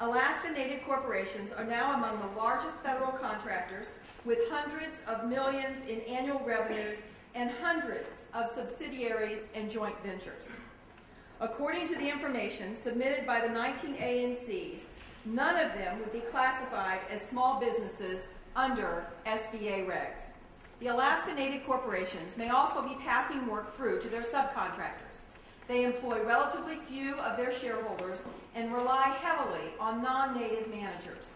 Alaska Native corporations are now among the largest federal contractors with hundreds of millions in annual revenues and hundreds of subsidiaries and joint ventures. According to the information submitted by the 19 ANCs, none of them would be classified as small businesses under SBA regs. The Alaska Native corporations may also be passing work through to their subcontractors. They employ relatively few of their shareholders and rely heavily on non-Native managers.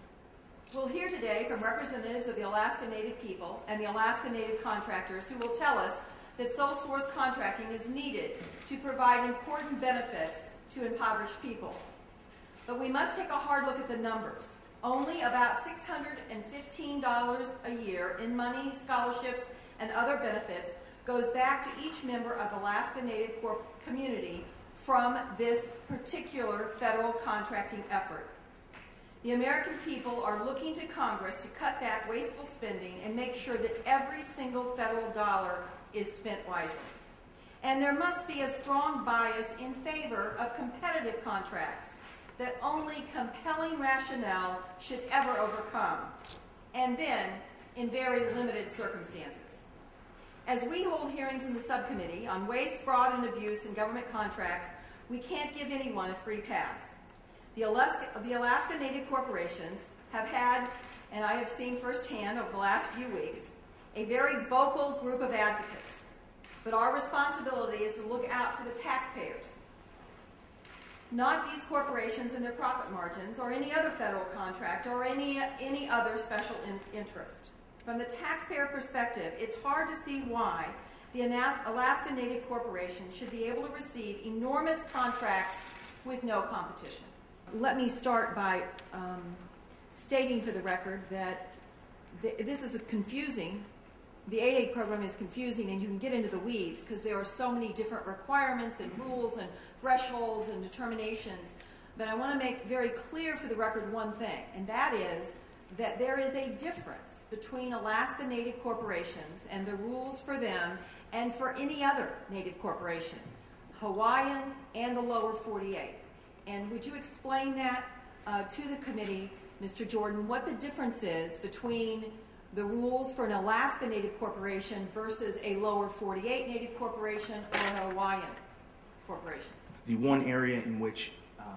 We'll hear today from representatives of the Alaska Native people and the Alaska Native contractors who will tell us that sole source contracting is needed to provide important benefits to impoverished people. But we must take a hard look at the numbers. Only about $615 a year in money, scholarships, and other benefits goes back to each member of the Alaska Native community from this particular federal contracting effort. The American people are looking to Congress to cut back wasteful spending and make sure that every single federal dollar is spent wisely. And there must be a strong bias in favor of competitive contracts that only compelling rationale should ever overcome, and then in very limited circumstances. As we hold hearings in the subcommittee on waste, fraud, and abuse in government contracts, we can't give anyone a free pass. The Alaska Native corporations have had, and I have seen firsthand over the last few weeks, a very vocal group of advocates. But our responsibility is to look out for the taxpayers, not these corporations and their profit margins or any other federal contract or any other special interest. From the taxpayer perspective, it's hard to see why the Alaska Native Corporation should be able to receive enormous contracts with no competition. Let me start by stating for the record that this is confusing. The 8A program is confusing, and you can get into the weeds because there are so many different requirements and rules and thresholds and determinations. But I want to make very clear for the record one thing, and that is that there is a difference between Alaska Native corporations and the rules for them and for any other Native corporation, Hawaiian and the lower 48. And would you explain that to the committee, Mr. Jordan, what the difference is between the rules for an Alaska Native corporation versus a lower 48 Native corporation or a Hawaiian corporation? The one area in which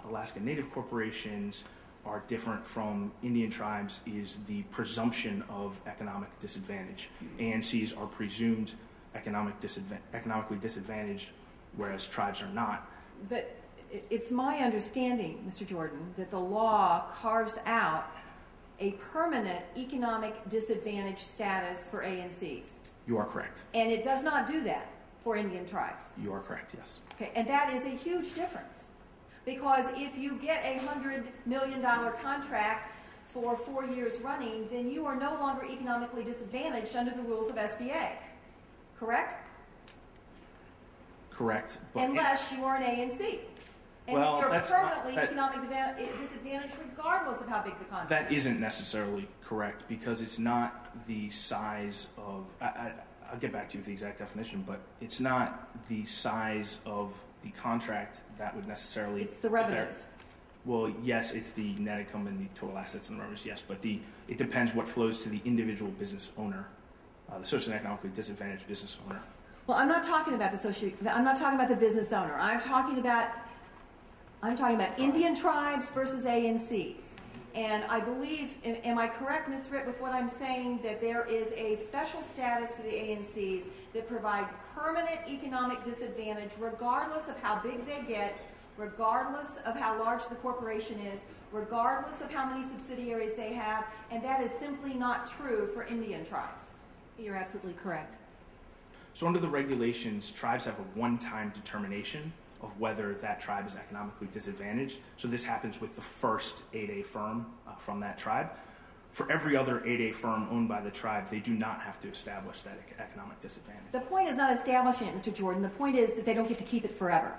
Alaska Native corporations are different from Indian tribes is the presumption of economic disadvantage. ANCs are presumed economically disadvantaged, whereas tribes are not. But it's my understanding, Mr. Jordan, that the law carves out a permanent economic disadvantage status for ANCs. You are correct. And it does not do that for Indian tribes. You are correct, yes. Okay, and that is a huge difference. Because if you get a $100 million contract for 4 years running, then you are no longer economically disadvantaged under the rules of SBA. Correct? Correct. But unless you are an ANC. And well, you're permanently economically disadvantaged regardless of how big the contract is. That isn't necessarily correct because it's not the size of, I'll get back to you with the exact definition, but it's not the size of the contract that would necessarily... It's the revenues. Well, yes, it's the net income and the total assets and the revenues, yes, but it depends what flows to the individual business owner, the socioeconomically disadvantaged business owner. Well, I'm not talking about I'm not talking about the business owner. I'm talking about Indian tribes versus ANCs. And I believe, am I correct, Ms. Ritt, with what I'm saying, that there is a special status for the ANCs that provide permanent economic disadvantage regardless of how big they get, regardless of how large the corporation is, regardless of how many subsidiaries they have, and that is simply not true for Indian tribes. You're absolutely correct. So under the regulations, tribes have a one-time determination of whether that tribe is economically disadvantaged. So this happens with the first 8A firm from that tribe. For every other 8A firm owned by the tribe, they do not have to establish that economic disadvantage. The point is not establishing it, Mr. Jordan. The point is that they don't get to keep it forever.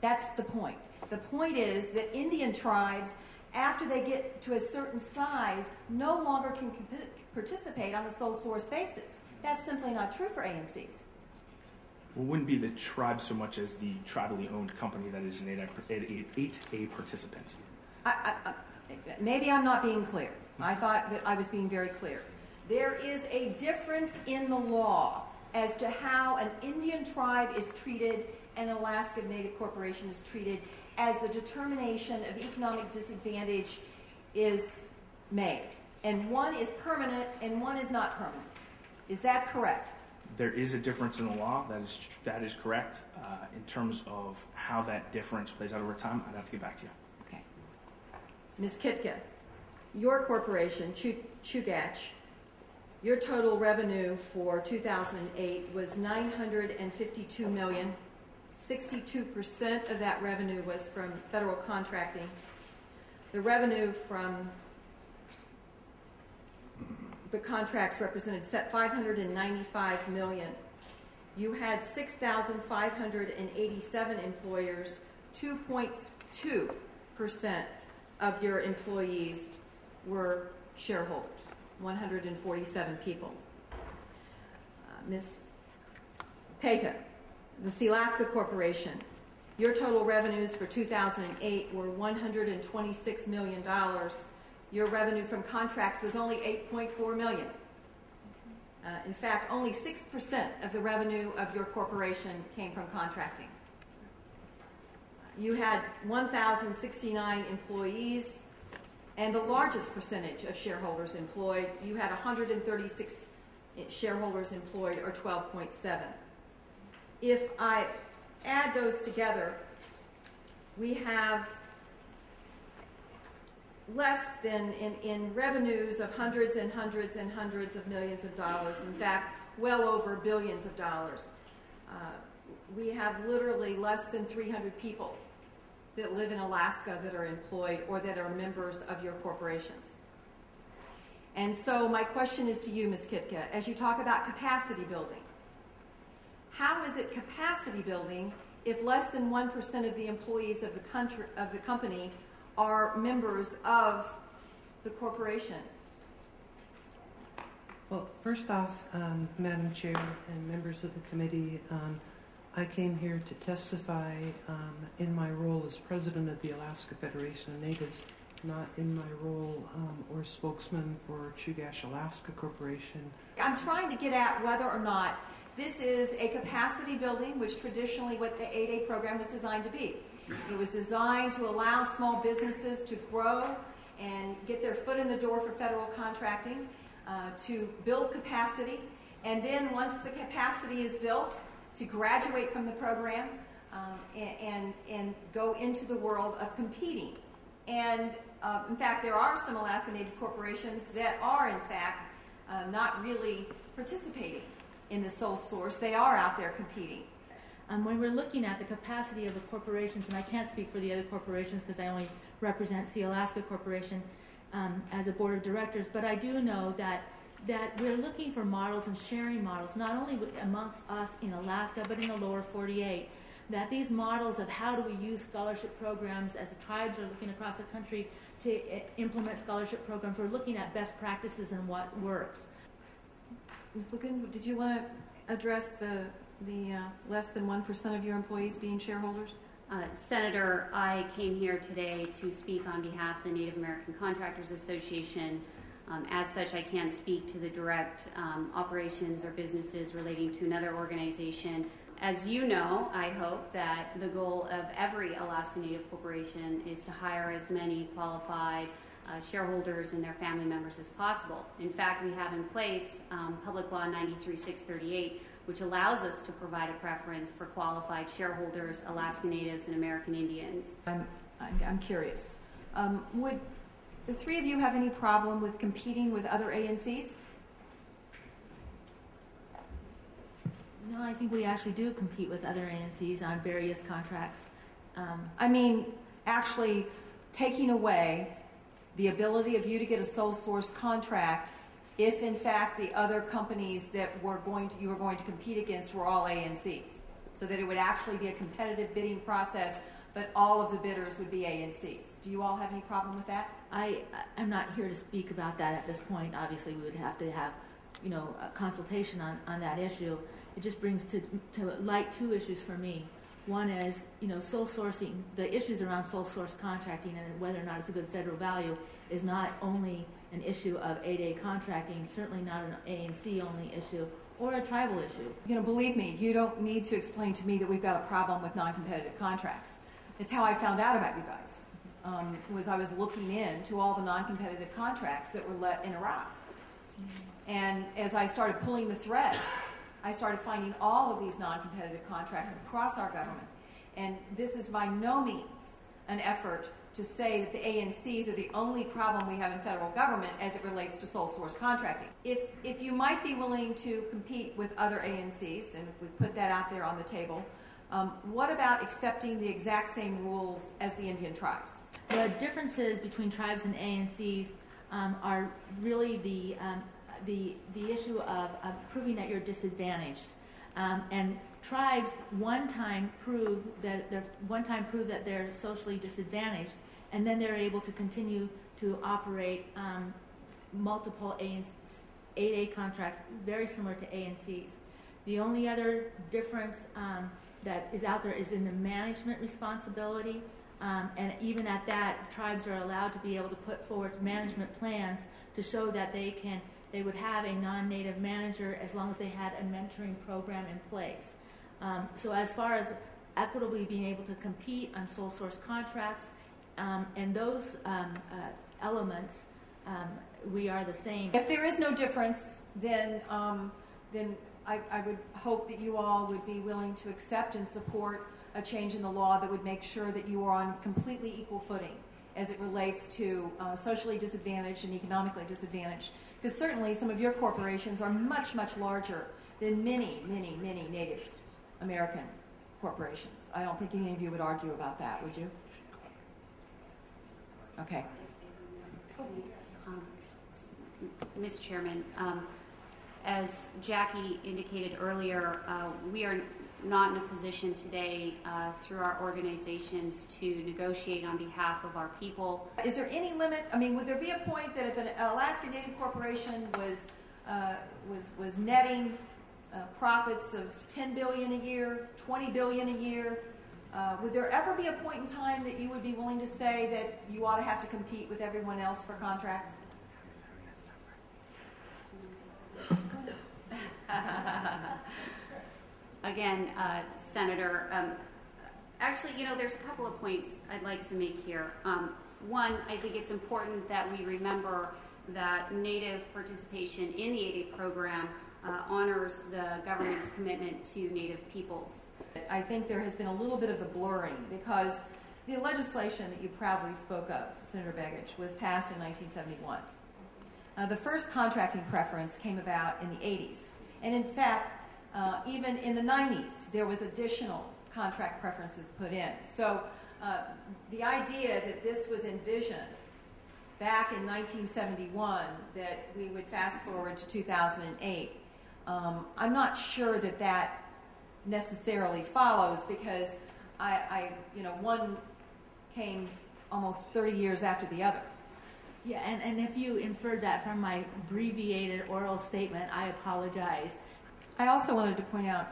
That's the point. The point is that Indian tribes, after they get to a certain size, no longer can participate on a sole source basis. That's simply not true for ANCs. Well, it wouldn't be the tribe so much as the tribally owned company that is an 8A participant. maybe I'm not being clear. I thought that I was being very clear. There is a difference in the law as to how an Indian tribe is treated and an Alaska Native Corporation is treated as the determination of economic disadvantage is made. And one is permanent and one is not permanent. Is that correct? There is a difference in the law. That is correct. In terms of how that difference plays out over time, I'd have to get back to you. Okay. Ms. Kitka, your corporation, Chugach, your total revenue for 2008 was $952 million. 62% of that revenue was from federal contracting. The revenue from the contracts represented set $595 million. You had 6,587 employers. 2.2% of your employees were shareholders, 147 people. Ms. Peta, the Sealaska Corporation, your total revenues for 2008 were $126 million. Your revenue from contracts was only $8.4 million. In fact, only 6% of the revenue of your corporation came from contracting. You had 1,069 employees, and the largest percentage of shareholders employed, you had 136 shareholders employed, or 12.7. If I add those together, we have less than in revenues of hundreds and hundreds and hundreds of millions of dollars. In fact, well over billions of dollars. We have literally less than 300 people that live in Alaska that are employed or that are members of your corporations. And so my question is to you, Ms. Kitka, as you talk about capacity building, how is it capacity building if less than 1% of the employees of the company are members of the corporation? Well, first off, Madam Chair and members of the committee, I came here to testify in my role as president of the Alaska Federation of Natives, not in my role or spokesman for Chugach Alaska Corporation. I'm trying to get at whether or not this is a capacity building, which traditionally what the 8A program was designed to be. It was designed to allow small businesses to grow and get their foot in the door for federal contracting, to build capacity, and then once the capacity is built, to graduate from the program and go into the world of competing. And in fact, there are some Alaska Native corporations that are, in fact, not really participating in the sole source. They are out there competing. When we're looking at the capacity of the corporations, and I can't speak for the other corporations because I only represent Sealaska Corporation as a board of directors, but I do know that we're looking for models and sharing models, not only amongst us in Alaska, but in the lower 48, that these models of how do we use scholarship programs as the tribes are looking across the country to implement scholarship programs, we're looking at best practices and what works. Ms. Lucan, did you want to address the less than 1% of your employees being shareholders? Senator, I came here today to speak on behalf of the Native American Contractors Association. As such, I can't speak to the direct operations or businesses relating to another organization. As you know, I hope that the goal of every Alaska Native corporation is to hire as many qualified shareholders and their family members as possible. In fact, we have in place Public Law 93-638, which allows us to provide a preference for qualified shareholders, Alaska Natives, and American Indians. I'm curious. Would the three of you have any problem with competing with other ANCs? No, I think we actually do compete with other ANCs on various contracts. I mean, actually taking away the ability of you to get a sole source contract if, in fact, the other companies that you were going to compete against were all ANCs, so that it would actually be a competitive bidding process, but all of the bidders would be ANCs. Do you all have any problem with that? I'm not here to speak about that at this point. Obviously, we would have to have, a consultation on that issue. It just brings to light two issues for me. One is, sole sourcing. The issues around sole source contracting and whether or not it's a good federal value is not only an issue of 8A contracting, certainly not an A&C only issue, or a tribal issue. Believe me, you don't need to explain to me that we've got a problem with non-competitive contracts. It's how I found out about you guys. Was I was looking into all the non-competitive contracts that were let in Iraq. And as I started pulling the thread, I started finding all of these non-competitive contracts across our government. And this is by no means an effort to say that the ANCs are the only problem we have in federal government as it relates to sole source contracting. If you might be willing to compete with other ANCs, and if we put that out there on the table, what about accepting the exact same rules as the Indian tribes? The differences between tribes and ANCs are really the issue of proving that you're disadvantaged. And tribes one time prove that they're socially disadvantaged, and then they're able to continue to operate multiple 8A contracts very similar to ANCs. The only other difference that is out there is in the management responsibility, and even at that, tribes are allowed to be able to put forward management plans to show that they would have a non-native manager as long as they had a mentoring program in place. So as far as equitably being able to compete on sole source contracts and those elements, we are the same. If there is no difference, then I would hope that you all would be willing to accept and support a change in the law that would make sure that you are on completely equal footing as it relates to socially disadvantaged and economically disadvantaged. Because certainly some of your corporations are much, much larger than many, many, many Native American corporations. I don't think any of you would argue about that, would you? Okay. Ms. Chairman, as Jackie indicated earlier, we are not in a position today through our organizations to negotiate on behalf of our people. Is there any limit? I mean, would there be a point that if an Alaska Native corporation was netting profits of $10 billion a year, $20 billion a year, would there ever be a point in time that you would be willing to say that you ought to have to compete with everyone else for contracts? Again, Senator, actually, there's a couple of points I'd like to make here. One, I think it's important that we remember that Native participation in the 8A program honors the government's commitment to Native peoples. I think there has been a little bit of the blurring because the legislation that you proudly spoke of, Senator Begich, was passed in 1971. The first contracting preference came about in the 80s. And in fact, even in the 90s, there was additional contract preferences put in. So the idea that this was envisioned back in 1971, that we would fast forward to 2008, I'm not sure that that necessarily follows because one came almost 30 years after the other. Yeah, and if you inferred that from my abbreviated oral statement, I apologize. I also wanted to point out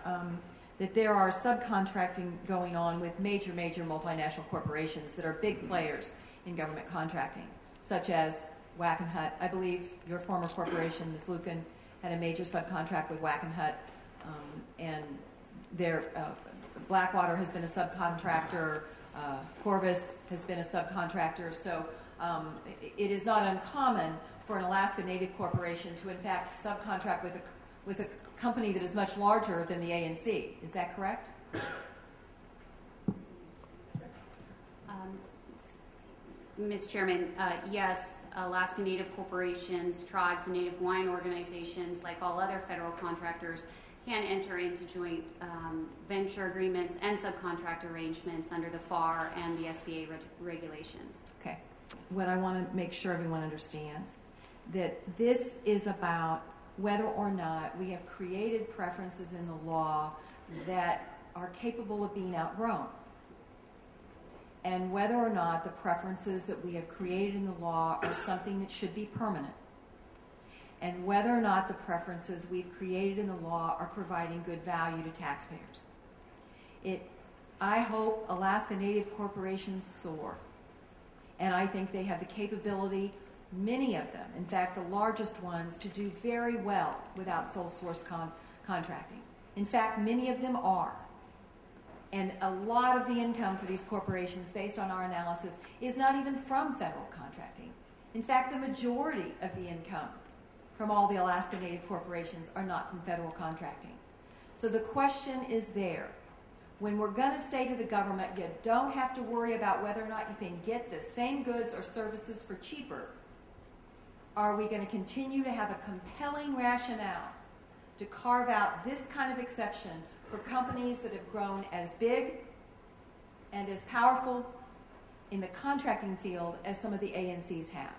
that there are subcontracting going on with major multinational corporations that are big players in government contracting, such as Wackenhut. I believe your former corporation, Ms. Lucan, had a major subcontract with Wackenhut, and their Blackwater has been a subcontractor, Corvus has been a subcontractor, so it is not uncommon for an Alaska Native corporation to in fact subcontract with a company that is much larger than the ANC. Is that correct? Ms. Chairman, yes, Alaska Native corporations, tribes, and Native Hawaiian organizations, like all other federal contractors, can enter into joint venture agreements and subcontract arrangements under the FAR and the SBA regulations. Okay. What I want to make sure everyone understands, that this is about whether or not we have created preferences in the law that are capable of being outgrown, and whether or not the preferences that we have created in the law are something that should be permanent, and whether or not the preferences we've created in the law are providing good value to taxpayers. I hope Alaska Native corporations soar. And I think they have the capability, many of them, in fact, the largest ones, to do very well without sole source contracting. In fact, many of them are. And a lot of the income for these corporations, based on our analysis, is not even from federal contracting. In fact, the majority of the income from all the Alaska Native corporations are not from federal contracting. So the question is there. When we're going to say to the government, you don't have to worry about whether or not you can get the same goods or services for cheaper, are we going to continue to have a compelling rationale to carve out this kind of exception for companies that have grown as big and as powerful in the contracting field as some of the ANCs have?